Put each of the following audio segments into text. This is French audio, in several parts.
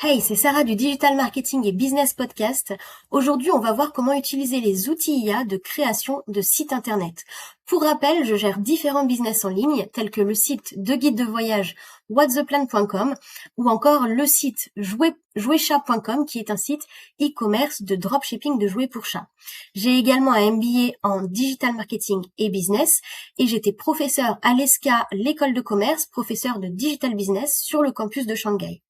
Hey, c'est Sarah du Digital Marketing et Business Podcast. Aujourd'hui, on va voir comment utiliser les outils IA de création de sites internet. Pour rappel, je gère différents business en ligne, tels que le site de guide de voyage whattheplan.com ou encore le site jouetchat.com qui est un site e-commerce de dropshipping de jouets pour chats. J'ai également un MBA en Digital Marketing et Business et j'étais professeur à l'ESCA, l'école de commerce, professeur de Digital Business sur le campus de Shanghai.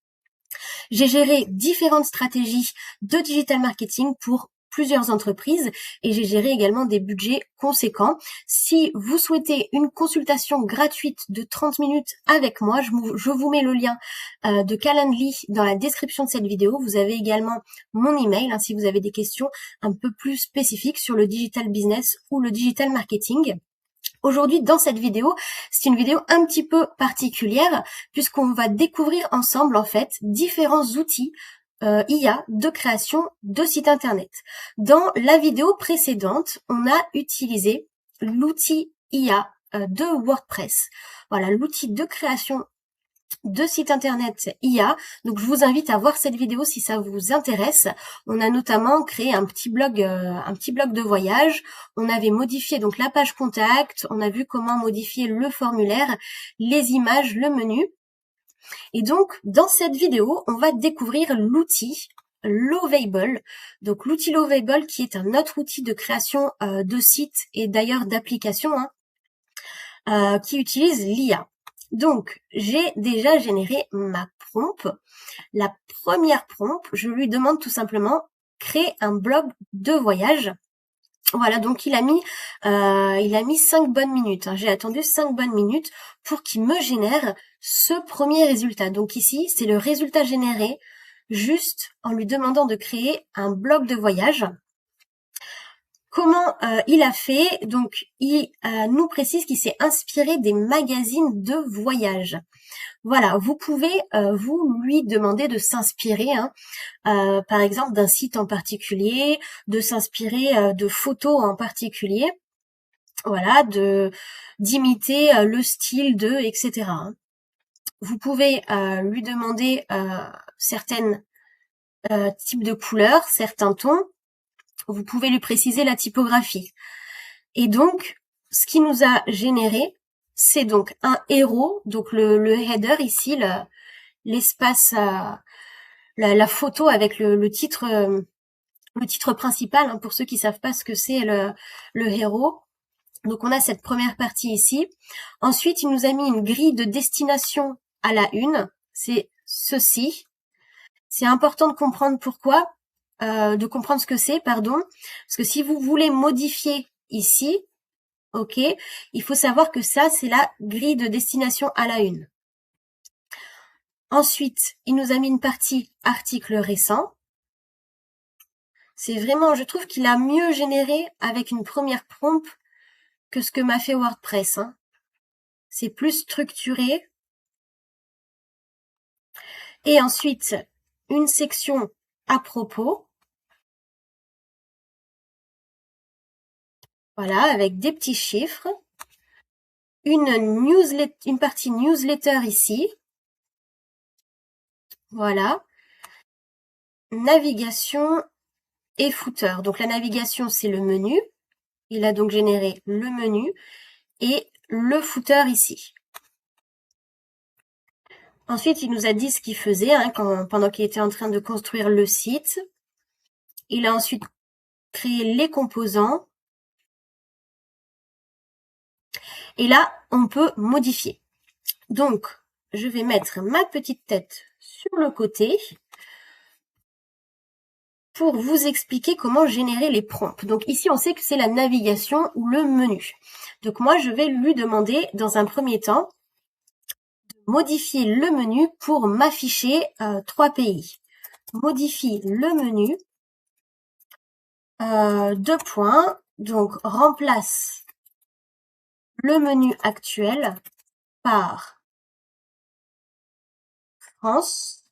J'ai géré différentes stratégies de digital marketing pour plusieurs entreprises et j'ai géré également des budgets conséquents. Si vous souhaitez une consultation gratuite de 30 minutes avec moi, je vous mets le lien de Calendly dans la description de cette vidéo. Vous avez également mon email si vous avez des questions un peu plus spécifiques sur le digital business ou le digital marketing. Aujourd'hui, dans cette vidéo, c'est une vidéo un petit peu particulière puisqu'on va découvrir ensemble en fait différents outils IA de création de sites internet. Dans la vidéo précédente, on a utilisé l'outil IA de WordPress. Voilà, l'outil de création de sites internet IA. Donc je vous invite à voir cette vidéo si ça vous intéresse. On a notamment créé un petit blog de voyage. On avait modifié donc la page contact. On a vu comment modifier le formulaire, les images, le menu. Et donc dans cette vidéo, on va découvrir l'outil Lovable. Donc l'outil Lovable qui est un autre outil de création de sites et d'ailleurs d'applications qui utilise l'IA. Donc, j'ai déjà généré ma prompt. La première prompt, je lui demande tout simplement créer un blog de voyage. Voilà, donc il a mis 5 bonnes minutes. J'ai attendu 5 bonnes minutes pour qu'il me génère ce premier résultat. Donc ici, c'est le résultat généré juste en lui demandant de créer un blog de voyage. Comment il a fait? Donc, il nous précise qu'il s'est inspiré des magazines de voyage. Voilà, vous pouvez vous lui demander de s'inspirer, par exemple, d'un site en particulier, de s'inspirer de photos en particulier. Voilà, d'imiter le style de, etc. Vous pouvez lui demander certains types de couleurs, certains tons. Vous pouvez lui préciser la typographie. Et donc, ce qui nous a généré, c'est donc un héros, donc le header ici, l'espace, la photo avec le titre principal, pour ceux qui savent pas ce que c'est le héros. Donc on a cette première partie ici. Ensuite, il nous a mis une grille de destination à la une. C'est ceci. C'est important de comprendre pourquoi. De comprendre ce que c'est, parce que si vous voulez modifier ici, ok, il faut savoir que ça, c'est la grille de destination à la une. Ensuite, il nous a mis une partie article récent. C'est vraiment, je trouve qu'il a mieux généré avec une première prompt que ce que m'a fait WordPress. C'est plus structuré. Et ensuite, une section à propos. Voilà, avec des petits chiffres. Une partie newsletter ici. Voilà. Navigation et footer. Donc la navigation, c'est le menu. Il a donc généré le menu et le footer ici. Ensuite, il nous a dit ce qu'il faisait pendant qu'il était en train de construire le site. Il a ensuite créé les composants. Et là, on peut modifier. Donc, je vais mettre ma petite tête sur le côté pour vous expliquer comment générer les prompts. Donc ici, on sait que c'est la navigation ou le menu. Donc moi, je vais lui demander, dans un premier temps, de modifier le menu pour m'afficher 3 pays. Modifie le menu, 2 points, donc remplace le menu actuel par France,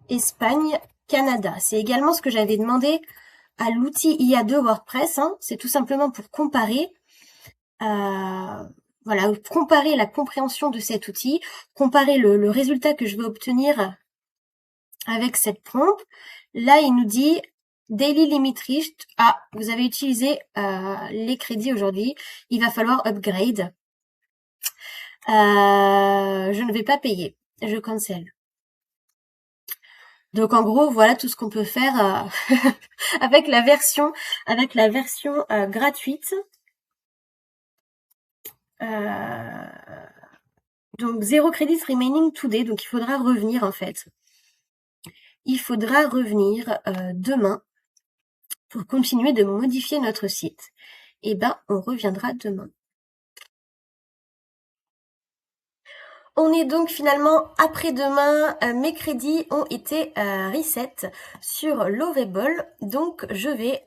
Espagne, Canada. C'est également ce que j'avais demandé à l'outil IA de WordPress. C'est tout simplement pour comparer voilà, comparer la compréhension de cet outil, comparer le résultat que je vais obtenir avec cette prompt. Là, il nous dit Daily Limit Reached. Ah, vous avez utilisé les crédits aujourd'hui. Il va falloir upgrade. Je ne vais pas payer. Je cancel. Donc en gros, voilà tout ce qu'on peut faire avec la version gratuite. Donc 0 credits remaining today. Donc il faudra revenir en fait. Il faudra revenir demain pour continuer de modifier notre site. Et ben, on reviendra demain. On est donc finalement après-demain, mes crédits ont été reset sur Lovable, donc je vais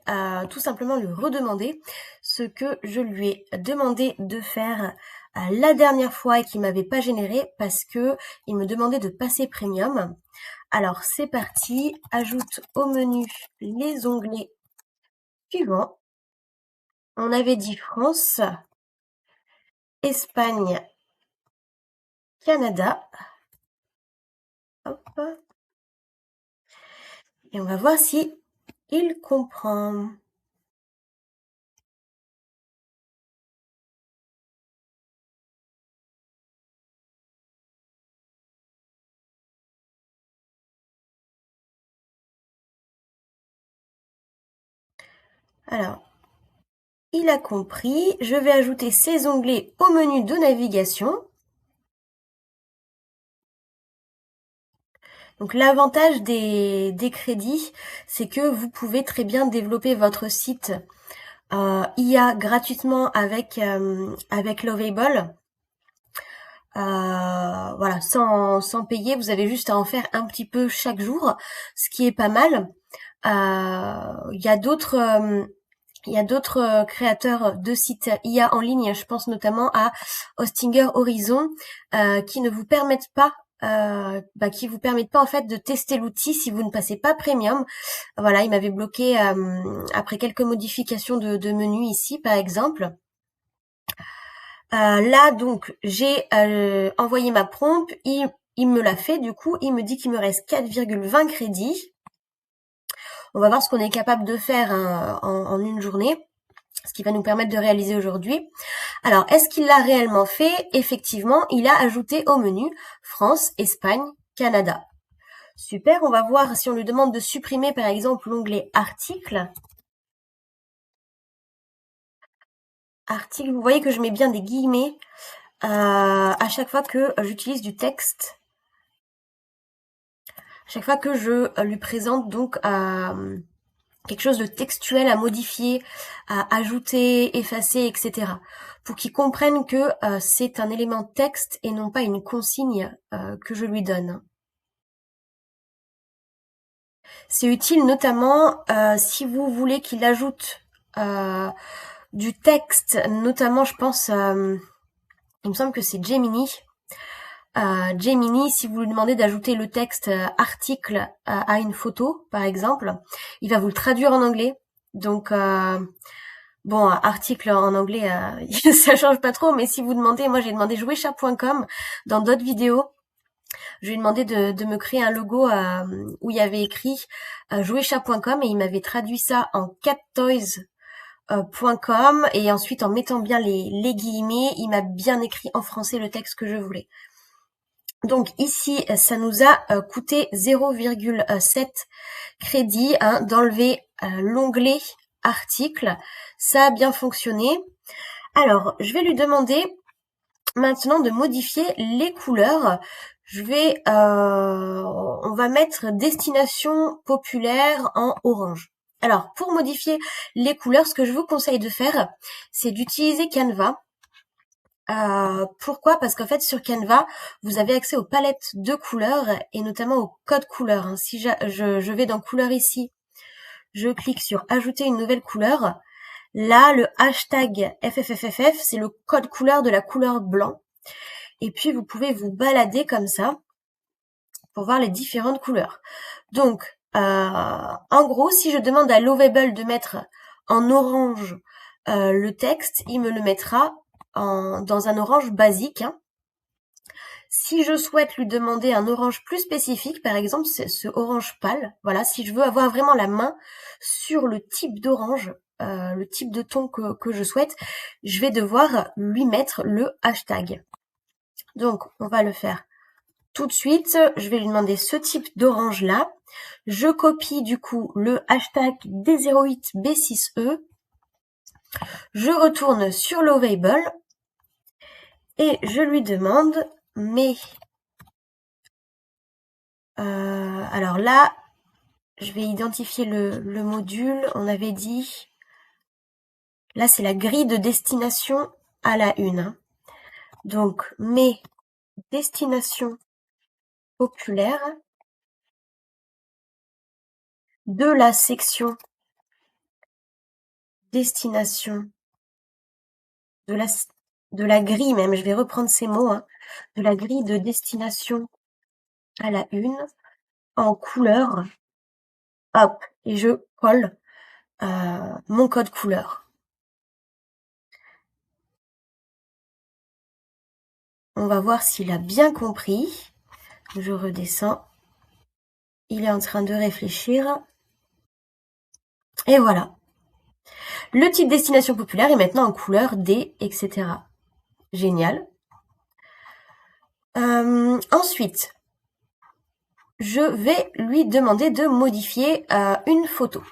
tout simplement lui redemander ce que je lui ai demandé de faire la dernière fois et qui m'avait pas généré parce que il me demandait de passer premium. Alors c'est parti, ajoute au menu les onglets suivants. On avait dit France, Espagne, Canada. Hop. Et on va voir si il comprend. Alors, il a compris. Je vais ajouter ces onglets au menu de navigation. Donc l'avantage des crédits, c'est que vous pouvez très bien développer votre site IA gratuitement avec Lovable. Voilà, sans payer, vous avez juste à en faire un petit peu chaque jour, ce qui est pas mal. Il y a d'autres créateurs de sites IA en ligne, je pense notamment à Hostinger Horizon, qui ne vous permettent pas en fait de tester l'outil si vous ne passez pas premium. Voilà, il m'avait bloqué après quelques modifications de menu ici, par exemple. Là, donc, j'ai envoyé ma prompt, il me l'a fait, du coup, il me dit qu'il me reste 4,20 crédits. On va voir ce qu'on est capable de faire en une journée, ce qui va nous permettre de réaliser aujourd'hui. Alors, est-ce qu'il l'a réellement fait? Effectivement, il a ajouté au menu France, Espagne, Canada. Super, on va voir si on lui demande de supprimer par exemple l'onglet article. Article, vous voyez que je mets bien des guillemets à chaque fois que j'utilise du texte. À chaque fois que je lui présente donc quelque chose de textuel à modifier, à ajouter, effacer, etc. Pour qu'il comprenne que c'est un élément texte et non pas une consigne que je lui donne. C'est utile notamment si vous voulez qu'il ajoute du texte, notamment je pense, il me semble que c'est Gemini. Gemini, si vous lui demandez d'ajouter le texte article à une photo, par exemple, il va vous le traduire en anglais. Donc, bon, article en anglais, ça change pas trop, mais si vous demandez, moi j'ai demandé jouechat.com dans d'autres vidéos, je lui ai demandé de me créer un logo où il y avait écrit jouechat.com et il m'avait traduit ça en cattoys.com et ensuite en mettant bien les guillemets, il m'a bien écrit en français le texte que je voulais. Donc ici, ça nous a coûté 0,7 crédits d'enlever l'onglet article. Ça a bien fonctionné. Alors, je vais lui demander maintenant de modifier les couleurs. On va mettre destination populaire en orange. Alors, pour modifier les couleurs, ce que je vous conseille de faire, c'est d'utiliser Canva. Pourquoi? Parce qu'en fait, sur Canva, vous avez accès aux palettes de couleurs et notamment aux codes couleurs. Si je vais dans couleurs ici, je clique sur ajouter une nouvelle couleur. Là, le hashtag FFFFF, c'est le code couleur de la couleur blanc. Et puis, vous pouvez vous balader comme ça pour voir les différentes couleurs. Donc, en gros, si je demande à Lovable de mettre en orange le texte, il me le mettra dans un orange basique, hein. Si je souhaite lui demander un orange plus spécifique, par exemple, c'est ce orange pâle, voilà, si je veux avoir vraiment la main sur le type d'orange, le type de ton que je souhaite, je vais devoir lui mettre le hashtag. Donc, on va le faire tout de suite. Je vais lui demander ce type d'orange là. Je copie du coup le hashtag D08B6E. Je retourne sur l'Ovable et je lui demande alors là, je vais identifier le module. On avait dit, là c'est la grille de destination à la une, hein. Donc mes destinations populaires de la section destination de la grille même, je vais reprendre ces mots, hein, de la grille de destination à la une en couleur, hop, et je colle mon code couleur. On va voir s'il a bien compris. Je redescends. Il est en train de réfléchir. Et voilà. Le type destination populaire est maintenant en couleur D, etc. Génial. Ensuite, je vais lui demander de modifier une photo.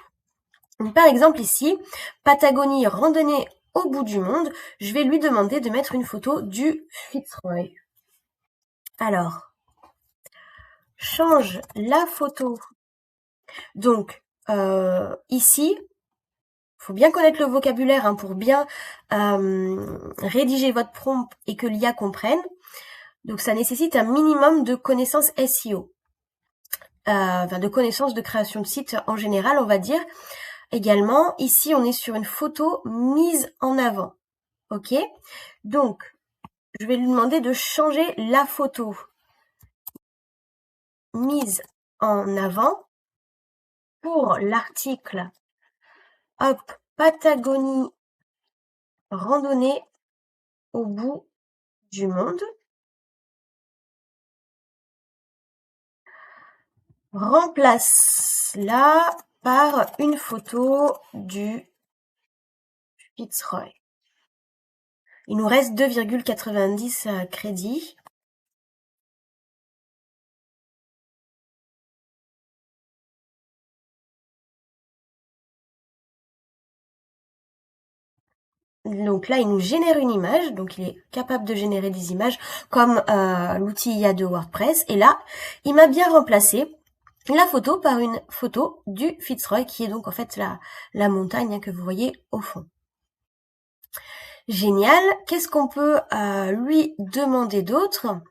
Donc, par exemple ici, Patagonie randonnée au bout du monde, je vais lui demander de mettre une photo du Fitzroy. Alors, change la photo. Donc, ici, faut bien connaître le vocabulaire, hein, pour bien rédiger votre prompt et que l'IA comprenne. Donc, ça nécessite un minimum de connaissances SEO. De connaissances de création de site en général, on va dire. Également, ici, on est sur une photo mise en avant. Ok? Donc, je vais lui demander de changer la photo mise en avant pour l'article, hop, Patagonie randonnée au bout du monde. Remplace-la par une photo du Fitzroy. Il nous reste 2,90 crédits. Donc là, il nous génère une image, donc il est capable de générer des images comme l'outil IA de WordPress. Et là, il m'a bien remplacé la photo par une photo du Fitzroy, qui est donc en fait la montagne, hein, que vous voyez au fond. Génial. Qu'est-ce qu'on peut lui demander d'autre?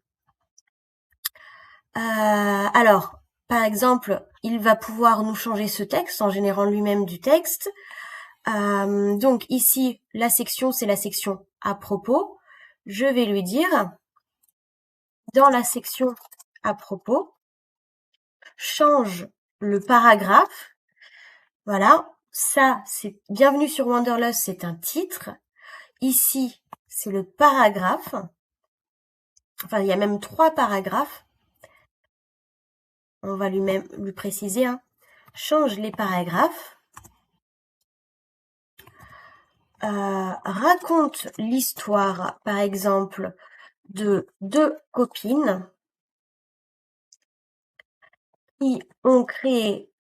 Alors, par exemple, il va pouvoir nous changer ce texte en générant lui-même du texte. Donc ici, la section, c'est la section à propos. Je vais lui dire, dans la section à propos, change le paragraphe. Voilà, ça, c'est bienvenue sur Wanderlust, c'est un titre. Ici, c'est le paragraphe. Enfin, il y a même 3 paragraphes. On va lui préciser, hein. Change les paragraphes. Raconte l'histoire, par exemple, de 2 copines qui ont créé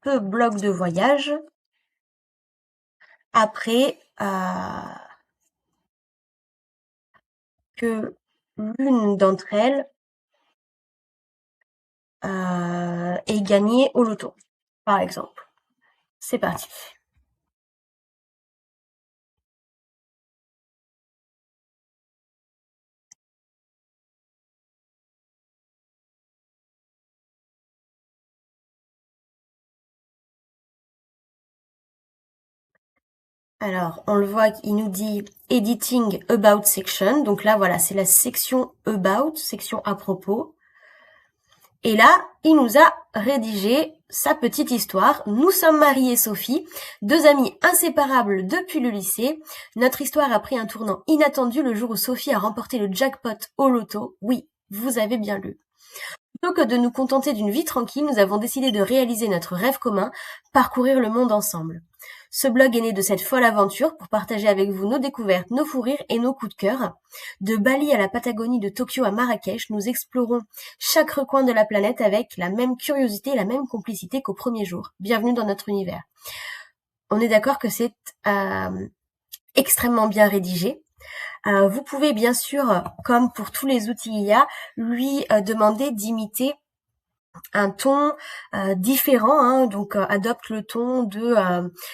ce blog de voyage après que l'une d'entre elles ait gagné au loto, par exemple. C'est parti. Alors, on le voit, il nous dit Editing About Section. Donc là, voilà, c'est la section About, section à propos. Et là, il nous a rédigé sa petite histoire. Nous sommes Marie et Sophie, deux amies inséparables depuis le lycée. Notre histoire a pris un tournant inattendu le jour où Sophie a remporté le jackpot au loto. Oui, vous avez bien lu. Plutôt que de nous contenter d'une vie tranquille, nous avons décidé de réaliser notre rêve commun, parcourir le monde ensemble. Ce blog est né de cette folle aventure pour partager avec vous nos découvertes, nos fous rires et nos coups de cœur. De Bali à la Patagonie, de Tokyo à Marrakech, nous explorons chaque recoin de la planète avec la même curiosité et la même complicité qu'au premier jour. Bienvenue dans notre univers. On est d'accord que c'est extrêmement bien rédigé. Vous pouvez bien sûr, comme pour tous les outils IA, lui demander d'imiter un ton différent, hein, donc adopte le ton de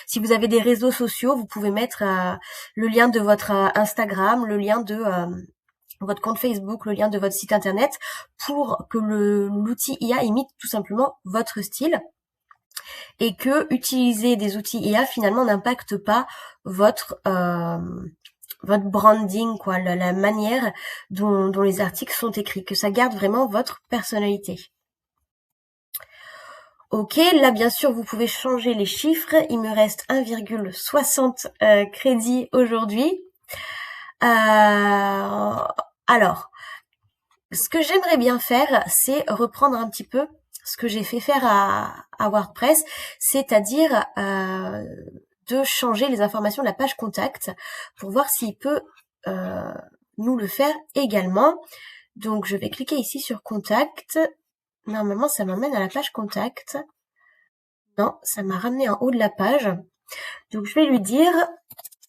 si vous avez des réseaux sociaux, vous pouvez mettre le lien de votre Instagram, le lien de votre compte Facebook, le lien de votre site internet pour que l'outil IA imite tout simplement votre style et que utiliser des outils IA finalement n'impacte pas votre branding, quoi, la manière dont les articles sont écrits, que ça garde vraiment votre personnalité. Ok, là bien sûr vous pouvez changer les chiffres, il me reste 1,60 crédits aujourd'hui. Alors, ce que j'aimerais bien faire, c'est reprendre un petit peu ce que j'ai fait faire à WordPress, c'est-à-dire de changer les informations de la page contact pour voir s'il peut nous le faire également. Donc je vais cliquer ici sur contact. Normalement ça m'amène à la page contact. Non, ça m'a ramené en haut de la page. Donc je vais lui dire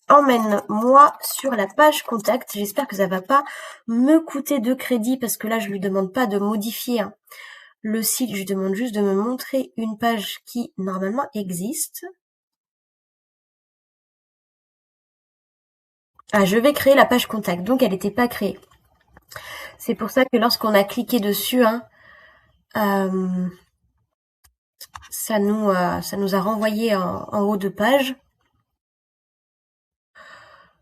emmène-moi sur la page contact. J'espère que ça va pas me coûter de crédit parce que là je lui demande pas de modifier le site, je lui demande juste de me montrer une page qui normalement existe. Ah, je vais créer la page contact, donc elle n'était pas créée. C'est pour ça que lorsqu'on a cliqué dessus, ça nous a renvoyé en haut de page.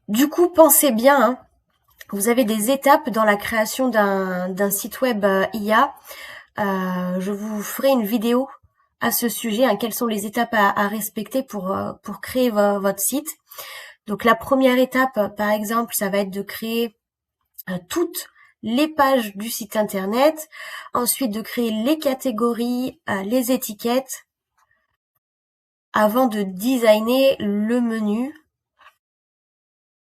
Du coup, pensez bien, vous avez des étapes dans la création d'un site web IA. Je vous ferai une vidéo à ce sujet, quelles sont les étapes à respecter pour créer votre site. Donc la première étape, par exemple, ça va être de créer toutes les pages du site internet, ensuite de créer les catégories, les étiquettes, avant de designer le menu,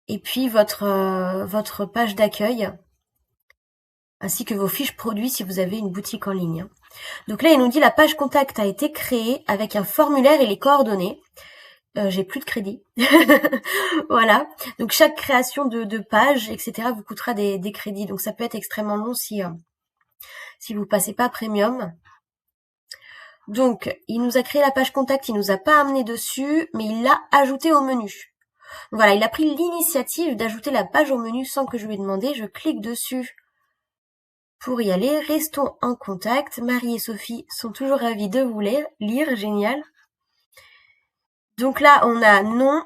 et puis votre page d'accueil, ainsi que vos fiches produits si vous avez une boutique en ligne. Donc là, il nous dit la page contact a été créée avec un formulaire et les coordonnées. J'ai plus de crédit. Voilà. Donc chaque création de page, etc. vous coûtera des crédits. Donc ça peut être extrêmement long si vous passez pas premium. Donc il nous a créé la page contact, il nous a pas amené dessus, mais il l'a ajouté au menu. Voilà, il a pris l'initiative d'ajouter la page au menu sans que je lui ai demandé. Je clique dessus pour y aller. Restons en contact. Marie et Sophie sont toujours ravies de vous lire. Génial. Donc là, on a nom,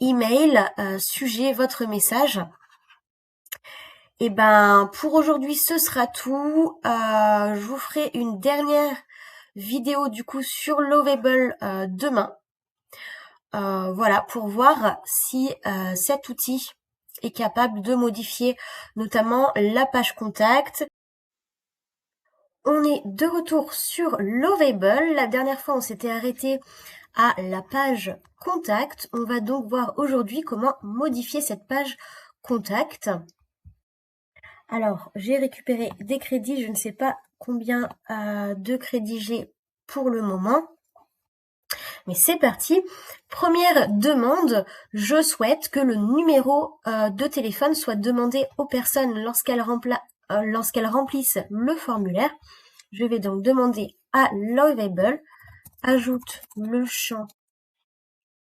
email, sujet, votre message. Et ben pour aujourd'hui, ce sera tout. Je vous ferai une dernière vidéo du coup sur Lovable demain. Voilà, pour voir si cet outil est capable de modifier notamment la page contact. On est de retour sur Lovable. La dernière fois, on s'était arrêté à la page contact. On va donc voir aujourd'hui comment modifier cette page contact. Alors, j'ai récupéré des crédits. Je ne sais pas combien de crédits j'ai pour le moment. Mais c'est parti. Première demande, je souhaite que le numéro de téléphone soit demandé aux personnes lorsqu'elles remplissent le formulaire. Je vais donc demander à Lovable, ajoute le champ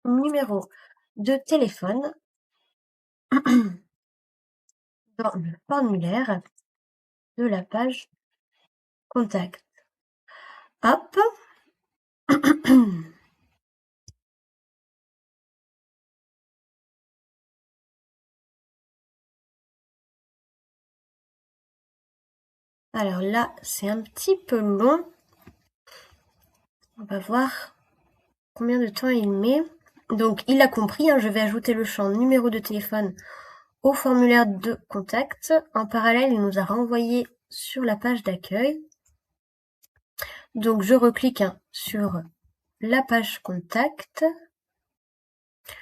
numéro de téléphone dans le formulaire de la page contact. Hop. Alors là, c'est un petit peu long. On va voir combien de temps il met. Donc, il a compris, hein, je vais ajouter le champ numéro de téléphone au formulaire de contact. En parallèle, il nous a renvoyé sur la page d'accueil. Donc, je reclique sur la page contact.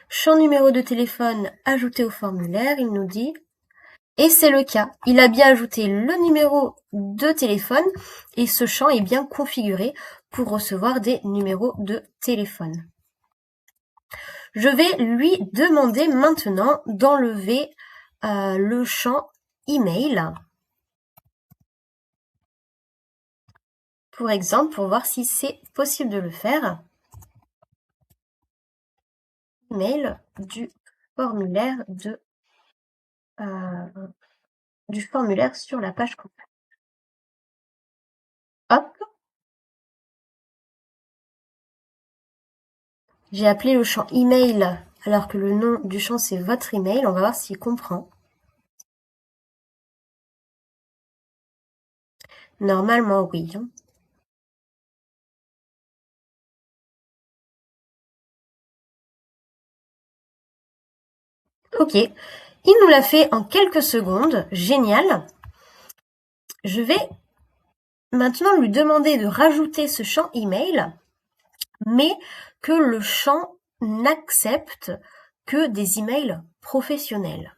Champ numéro de téléphone ajouté au formulaire, il nous dit, et c'est le cas. Il a bien ajouté le numéro de téléphone et ce champ est bien configuré pour recevoir des numéros de téléphone. Je vais lui demander maintenant d'enlever le champ email. Pour exemple, pour voir si c'est possible de le faire. Email du formulaire sur la page contact. Hop. J'ai appelé le champ email alors que le nom du champ c'est votre email. On va voir s'il comprend. Normalement oui. Ok, il nous l'a fait en quelques secondes, génial. Je vais maintenant lui demander de rajouter ce champ email, mais que le champ n'accepte que des emails professionnels.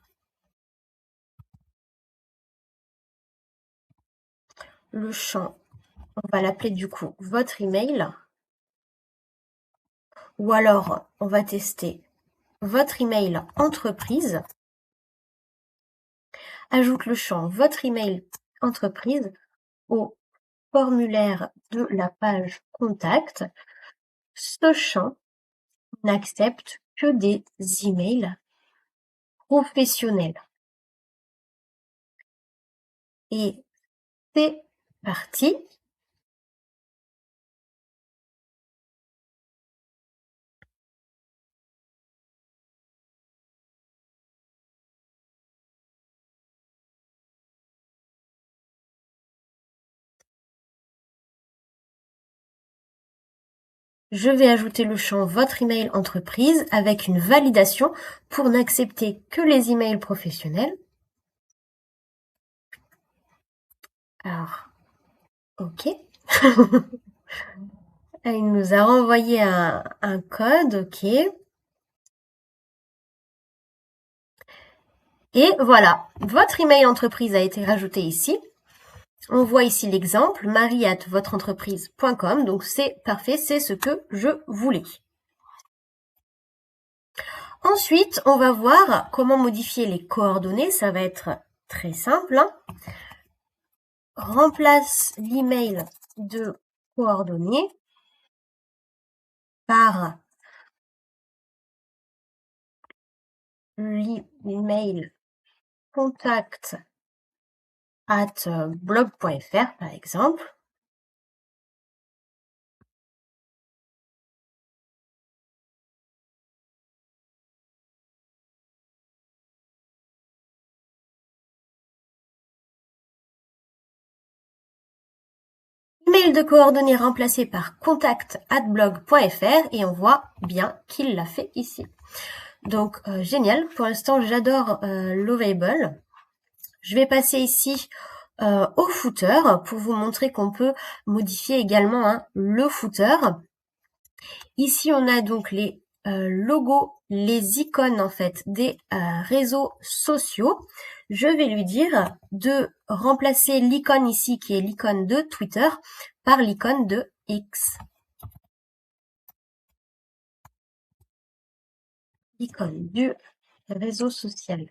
Le champ, on va l'appeler du coup votre email, ou alors on va tester votre email entreprise. Ajoute le champ votre email entreprise au formulaire de la page contact. Ce champ n'accepte que des emails professionnels. Et c'est parti. Je vais ajouter le champ votre email entreprise avec une validation pour n'accepter que les emails professionnels. Alors, ok. Il nous a renvoyé un code, ok. Et voilà, votre email entreprise a été rajouté ici. On voit ici l'exemple, marie@votreentreprise.com, donc c'est parfait, c'est ce que je voulais. Ensuite, on va voir comment modifier les coordonnées, ça va être très simple. Remplace l'email de coordonnées par l'email contact@blog.fr par exemple. Email de coordonnées remplacé par contact@blog.fr et on voit bien qu'il l'a fait ici. Donc génial, pour l'instant j'adore Lovable. Je vais passer ici au footer pour vous montrer qu'on peut modifier également le footer. Ici on a donc les logos, les icônes en fait des réseaux sociaux. Je vais lui dire de remplacer l'icône ici qui est l'icône de Twitter par l'icône de X. L'icône du réseau social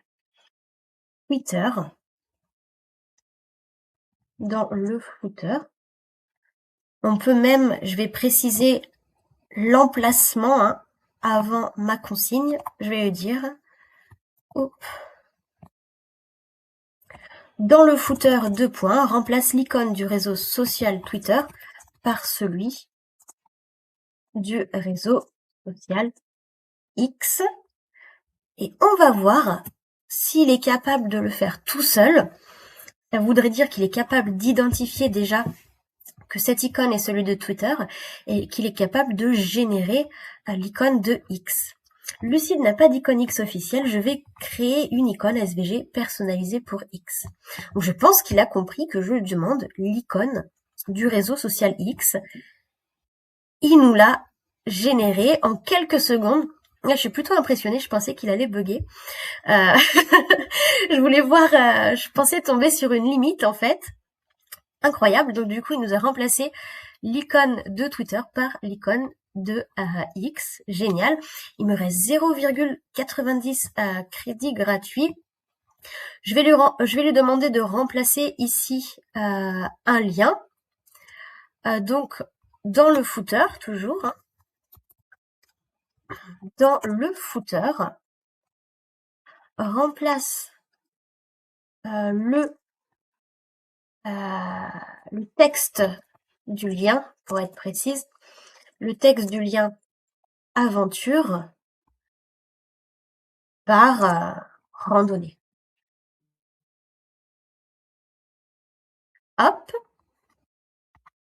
Twitter dans le footer. On peut même, je vais préciser l'emplacement avant ma consigne. Je vais lui dire dans le footer 2 points, remplace l'icône du réseau social Twitter par celui du réseau social X. Et on va voir s'il est capable de le faire tout seul. Ça voudrait dire qu'il est capable d'identifier déjà que cette icône est celui de Twitter et qu'il est capable de générer l'icône de X. Lucide n'a pas d'icône X officielle, je vais créer une icône SVG personnalisée pour X. Donc je pense qu'il a compris que je lui demande l'icône du réseau social X. Il nous l'a généré en quelques secondes. Là, je suis plutôt impressionnée, je pensais qu'il allait bugger. Je voulais voir, je pensais tomber sur une limite en fait. Incroyable, donc du coup il nous a remplacé l'icône de Twitter par l'icône de X, génial. Il me reste 0,90 crédits gratuits. Je vais lui demander de remplacer ici un lien. Donc dans le footer, toujours, hein, dans le footer, remplace le texte du lien, pour être précise, le texte du lien aventure par randonnée. Hop.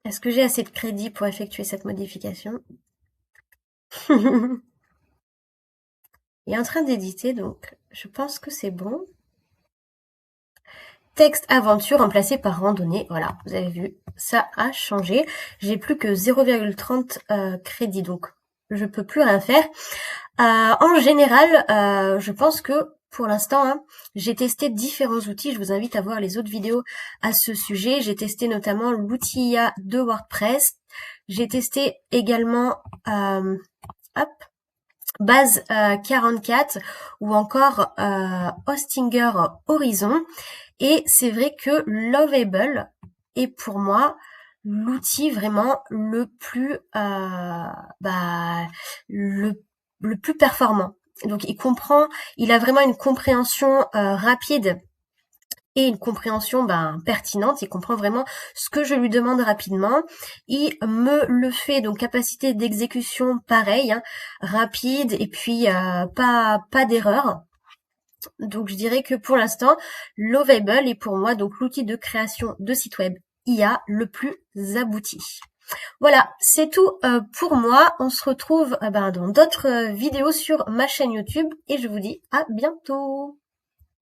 Est-ce que j'ai assez de crédit pour effectuer cette modification? Il est en train d'éditer, donc je pense que c'est bon. Texte aventure remplacé par randonnée. Voilà, vous avez vu, ça a changé. J'ai plus que 0,30 crédits, donc je peux plus rien faire. En général, je pense que pour l'instant, hein, j'ai testé différents outils. Je vous invite à voir les autres vidéos à ce sujet. J'ai testé notamment l'outil IA de WordPress. J'ai testé également Base 44 ou encore Hostinger Horizon. Et c'est vrai que Lovable est pour moi l'outil vraiment le plus le plus performant. Donc il a vraiment une compréhension rapide et une compréhension pertinente. Il comprend vraiment ce que je lui demande rapidement. Il me le fait, donc capacité d'exécution pareil, hein, rapide et puis pas d'erreur. Donc je dirais que pour l'instant, Lovable est pour moi donc l'outil de création de site web IA le plus abouti. Voilà, c'est tout pour moi. On se retrouve dans d'autres vidéos sur ma chaîne YouTube et je vous dis à bientôt.